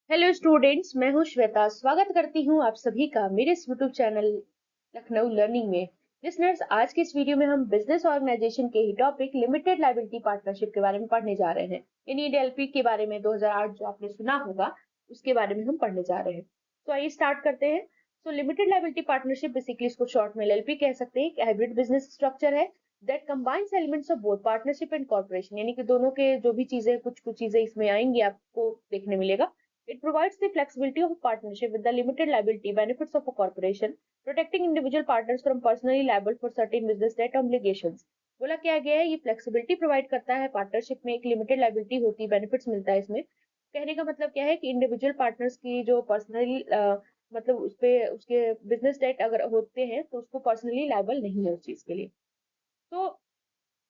Hello students, मैं हूं श्वेता। स्वागत करती हूं आप सभी का मेरे इस यूट्यूब चैनल लखनऊ लर्निंग में। लिसनर्स, आज के इस वीडियो में हम बिजनेस ऑर्गेनाइजेशन के ही टॉपिक लिमिटेड लायबिलिटी पार्टनरशिप के बारे में पढ़ने जा रहे हैं। यानी डीएलपी के बारे में 2008 जो आपने सुना होगा उसके बारे में हम पढ़ने जा रहे हैं। तो आइए स्टार्ट करते हैं। तो लिमिटेड लायबिलिटी पार्टनरशिप बेसिकली इसको शॉर्ट में एलएलपी कह सकते हैं। एक हाइब्रिड बिजनेस स्ट्रक्चर है that combines elements of both partnership and corporation. यानी कि दोनों के जो भी चीजें कुछ कुछ चीजें इसमें आएंगी आपको देखने मिलेगा। It provides the flexibility of a partnership with the limited liability benefits of a corporation, protecting individual partners from personally liable for certain business debt obligations। बोला क्या गया है, ये फ्लेक्सिबिलिटी प्रोवाइड करता है। पार्टनरशिप में एक लिमिटेड लाइबिलिटी होती है, बेनिफिट्स मिलता है इसमें। कहने का मतलब क्या है कि इंडिविजुअल पार्टनर्स की जो पर्सनली मतलब उस पे उसके बिजनेस डेट अगर होते हैं तो उसको पर्सनली लायबल नहीं है उस चीज के लिए। तो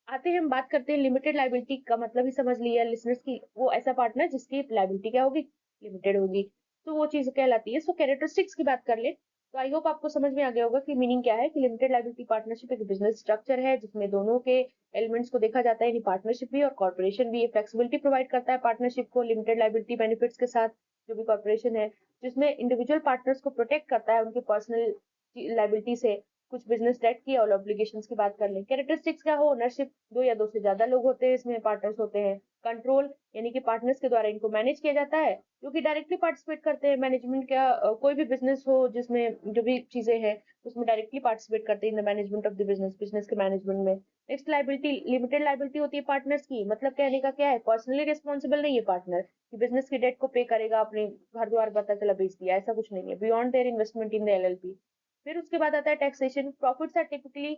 आते हैं, हम बात करते हैं लिमिटेड लाइबिलिटी का मतलब ही समझ लिया लिसनर्स की, वो ऐसा पार्टनर जिसकी लाइबिलिटी क्या होगी, लिमिटेड होगी। तो वो चीज कहलाती है। सो कैरेक्टरिस्टिक्स की बात कर ले तो आई होप आपको समझ में आ गया होगा कि मीनिंग क्या है। कि लिमिटेड लाइबिलिटी पार्टनरशिप एक बिजनेस स्ट्रक्चर है जिसमें दोनों के एलिमेंट्स को देखा जाता है, यानी पार्टनरशिप भी और कॉर्पोरेशन भी। ये फ्लेक्सिबिलिटी प्रोवाइड करता है पार्टनरशिप को लिमिटेड लाइबिलिटी बेनिफिट्स के साथ, जो भी कॉर्पोरेशन है, जिसमें इंडिविजुअल पार्टनर्स को प्रोटेक्ट करता है उनके पर्सनल लाइबिलिटी से। कुछ बिजनेस डेट की और ऑब्लिगेशंस की बात कर लें। कैरेक्टरिस्टिक्स क्या हो, ओनरशिप, दो या दो से ज्यादा लोग होते हैं इसमें, पार्टनर्स होते हैं। कंट्रोल, यानी कि पार्टनर्स के द्वारा इनको मैनेज किया जाता है, जो कि डायरेक्टली पार्टिसिपेट करते हैं मैनेजमेंट का। कोई भी बिजनेस हो जिसमें जो भी चीजें हैं उसमें डायरेक्टली पार्टिसिपेट करते हैं in the management of the business, business के मैनेजमेंट में। नेक्स्ट लाइबिलिटी, लिमिटेड लाइबिलिटी होती है पार्टनर्स की। मतलब कहने का क्या है, पर्सनली रिस्पॉन्सिबल नहीं है पार्टनर कि बिजनेस की डेट को पे करेगा, अपने घर द्वार पता चला बेच दिया, ऐसा कुछ नहीं है। Beyond their investment in the LLP. फिर उसके बाद आता है taxation. Profits are typically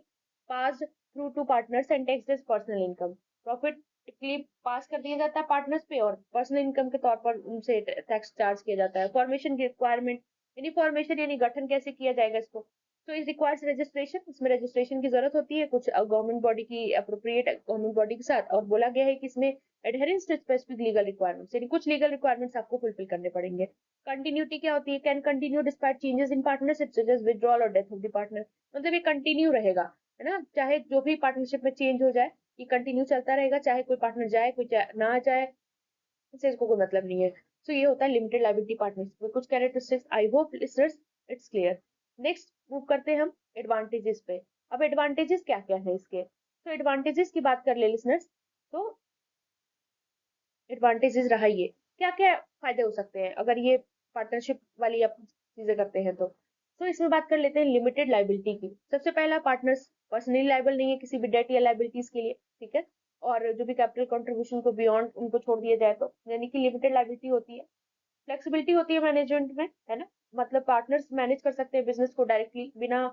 passed through to partners and taxed as personal income. Profit typically pass कर दिया जाता है पार्टनर्स पे और पर्सनल इनकम के तौर पर उनसे टैक्स चार्ज किया जाता है। फॉर्मेशन की रिक्वायरमेंट, यानी फॉर्मेशन यानी गठन कैसे किया जाएगा इसको। तो इस रिक्वायर्स रजिस्ट्रेशन, इसमें रजिस्ट्रेशन की जरूरत होती है कुछ गवर्नमेंट बॉडी की, अप्रोप्रिएट गवर्नमेंट बॉडी के साथ। और बोला गया है कि इसमें adherence to specific legal requirements, यानी कुछ लीगल रिक्वायरमेंट्स आपको फुलफिल करने पड़ेंगे। कंटिन्यूटी क्या होती है, can continue despite changes in partnership such as withdrawal और डेथ ऑफ द पार्टनर। मतलब ये कंटिन्यू रहेगा, है ना, चाहे जो भी पार्टनरशिप में चेंज हो जाए ये कंटिन्यू चलता रहेगा, चाहे कोई पार्टनर जाए कोई ना जाए, इससे इसको कोई मतलब नहीं है। सो ये होता है लिमिटेड लायबिलिटी पार्टनरशिप में कुछ characteristics. I hope listeners it's clear. Next move करते हैं हम एडवांटेजेस पे। अब एडवांटेजेस क्या क्या है इसके, तो एडवांटेजेस की बात कर ले लिसनर्स। तो एडवांटेजेस रहा ये, क्या क्या फायदे हो सकते हैं अगर ये पार्टनरशिप वाली आप चीजें करते हैं तो इसमें बात कर लेते हैं लिमिटेड लाइबिलिटी की। सबसे पहला, पार्टनर्स पर्सनली लाइबल नहीं है किसी भी डेट या लाइबिलिटीज के लिए, ठीक है। और जो भी कैपिटल कंट्रीब्यूशन को बियॉन्ड उनको छोड़ दिया जाए तो यानी कि लिमिटेड लाइबिलिटी होती है। फ्लेक्सिबिलिटी होती है मैनेजमेंट में, है ना, मतलब पार्टनर्स मैनेज कर सकते हैं बिजनेस को डायरेक्टली बिना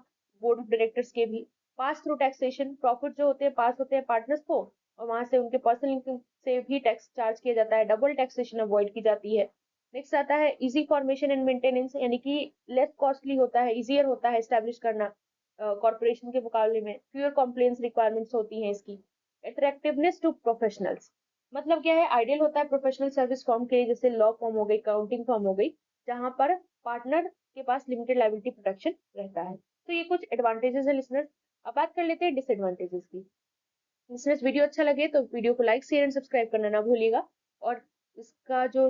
बोर्ड ऑफ डायरेक्टर्स के भी। पास थ्रू टैक्सेशन, प्रॉफिट जो होते हैं पास होते हैं पार्टनर्स को और वहां से उनके पर्सनल इनकम से भी टैक्स चार्ज किया जाता है, डबल टैक्सेशन अवॉइड की जाती है। नेक्स्ट आता है इजी फॉर्मेशन एंड मेंटेनेंस, यानी कि लेस कॉस्टली होता है, इजियर होता है एस्टेब्लिश करना कॉर्पोरेशन के मुकाबले में। फ्यूअर कॉम्प्लायंस रिक्वायरमेंट्स होती हैं इसकी। अट्रैक्टिवनेस टू प्रोफेशनल्स, मतलब क्या है, आइडियल होता है प्रोफेशनल सर्विस फॉर्म के लिए, जैसे लॉ फॉर्म हो गई, काउंटिंग फॉर्म हो गई, जहां पर पार्टनर के पास लिमिटेड लायबिलिटी प्रोटेक्शन रहता है। तो ये कुछ एडवांटेजेस है लिसनर्स। अब बात कर लेते हैं डिसएडवांटेजेस की। लिसनर्स, वीडियो अच्छा लगे तो वीडियो को लाइक शेयर एंड सब्सक्राइब करना ना भूलिएगा। और इसका जो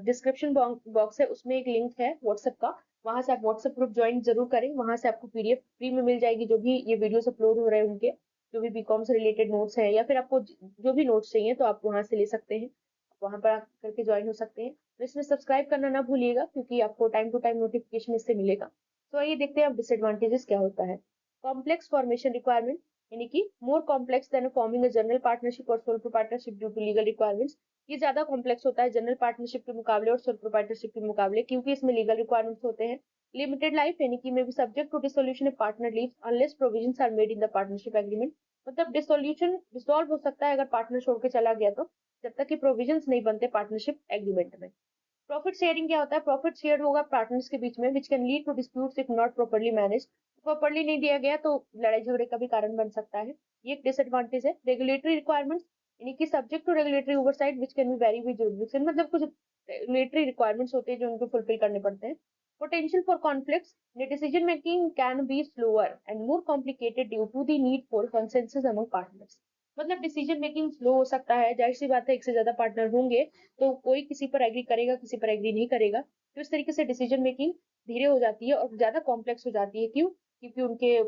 डिस्क्रिप्शन बॉक्स है उसमें एक लिंक है व्हाट्सएप का, वहां से आप व्हाट्सएप ग्रुप ज्वाइन जरूर करें। वहां से आपको पीडीएफ फ्री में मिल जाएगी, जो भी ये वीडियोस अपलोड हो रहे हैं उनके, जो भी बीकॉम से रिलेटेड नोट्स हैं या फिर आपको जो भी नोट्स चाहिए तो आप वहां से ले सकते हैं, वहां पर करके ज्वाइन हो सकते हैं। तो इसमें सब्सक्राइब करना ना भूलिएगा क्योंकि आपको टाइम टू टाइम नोटिफिकेशन इससे मिलेगा। तो आइए देखते हैं अब डिसएडवांटेजेस क्या होता है। कॉम्प्लेक्स फॉर्मेशन रिक्वायरमेंट, यानी कि more complex than forming a general partnership और sole proprietorship due to legal requirements. ये ज्यादा कॉम्प्लेक्स होता है जनरल पार्टनरशिप के मुकाबले और सोल प्रोप्राइटरशिप के मुकाबले, क्योंकि इसमें लीगल रिक्वायरमेंट्स होते हैं। लिमिटेड लाइफ, यानी कि may be subject to dissolution if partner leaves unless provisions are made in the partnership agreement. मतलब डिसोल्यूशन, डिसॉल्व हो सकता है अगर पार्टनर छोड़ के चला गया तो, जब तक कि प्रोविजंस नहीं बनते पार्टनरशिप एग्रीमेंट में। प्रॉफिट शेयरिंग क्या होता है, प्रॉफिट शेयर होगा पार्टनर्स के बीच में, which can lead to disputes if not properly manage. Properly नहीं दिया गया तो लड़ाई झगड़े का भी कारण बन सकता है, ये एक डिसएडवांटेज है। रेगुलेटरी रिक्वायरमेंट्स, यानी कि subject to regulatory oversight which can be vary with jurisdiction, मतलब कुछ रेगुलेटरी रिक्वायरमेंट्स होते हैं जो उनको फुलफिल करने पड़ते हैं। Potential for conflicts, the decision making can be slower and more complicated due to the need for consensus among partners। मतलब डिसीजन मेकिंग स्लो हो सकता है। जाहिर सी बात है, एक से ज्यादा पार्टनर होंगे तो कोई किसी पर एग्री करेगा, किसी पर एग्री नहीं करेगा। तो इस तरीके से डिसीजन मेकिंग धीरे हो जाती है और ज्यादा कॉम्प्लेक्स हो जाती है। क्यों? क्योंकि उनके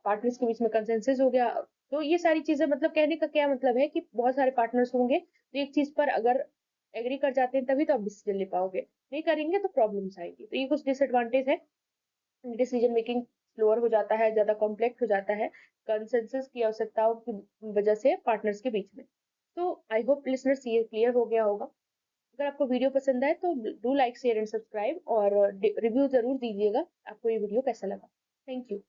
पार्टनर्स के बीच में कंसेंसस हो गया। तो ये सारी चीजें, मतलब कहने का क्या मतलब है कि बहुत सारे पार्टनर्स होंगे तो एक चीज पर अगर एग्री कर जाते हैं तभी तो आप डिसीजन ले पाओगे। नहीं करेंगे तो प्रॉब्लम्स आएंगी। तो ये कुछ डिसएडवांटेज है। डिसीजन मेकिंग स्लोअर हो जाता है, ज्यादा कॉम्प्लेक्स हो जाता है कंसेंसस की आवश्यकताओं की वजह से पार्टनर्स के बीच में। तो आई होप लिसनर्स ये क्लियर हो गया होगा। अगर आपको वीडियो पसंद आए तो do like share and subscribe, और रिव्यू जरूर दीजिएगा आपको ये वीडियो कैसा लगा। Thank you.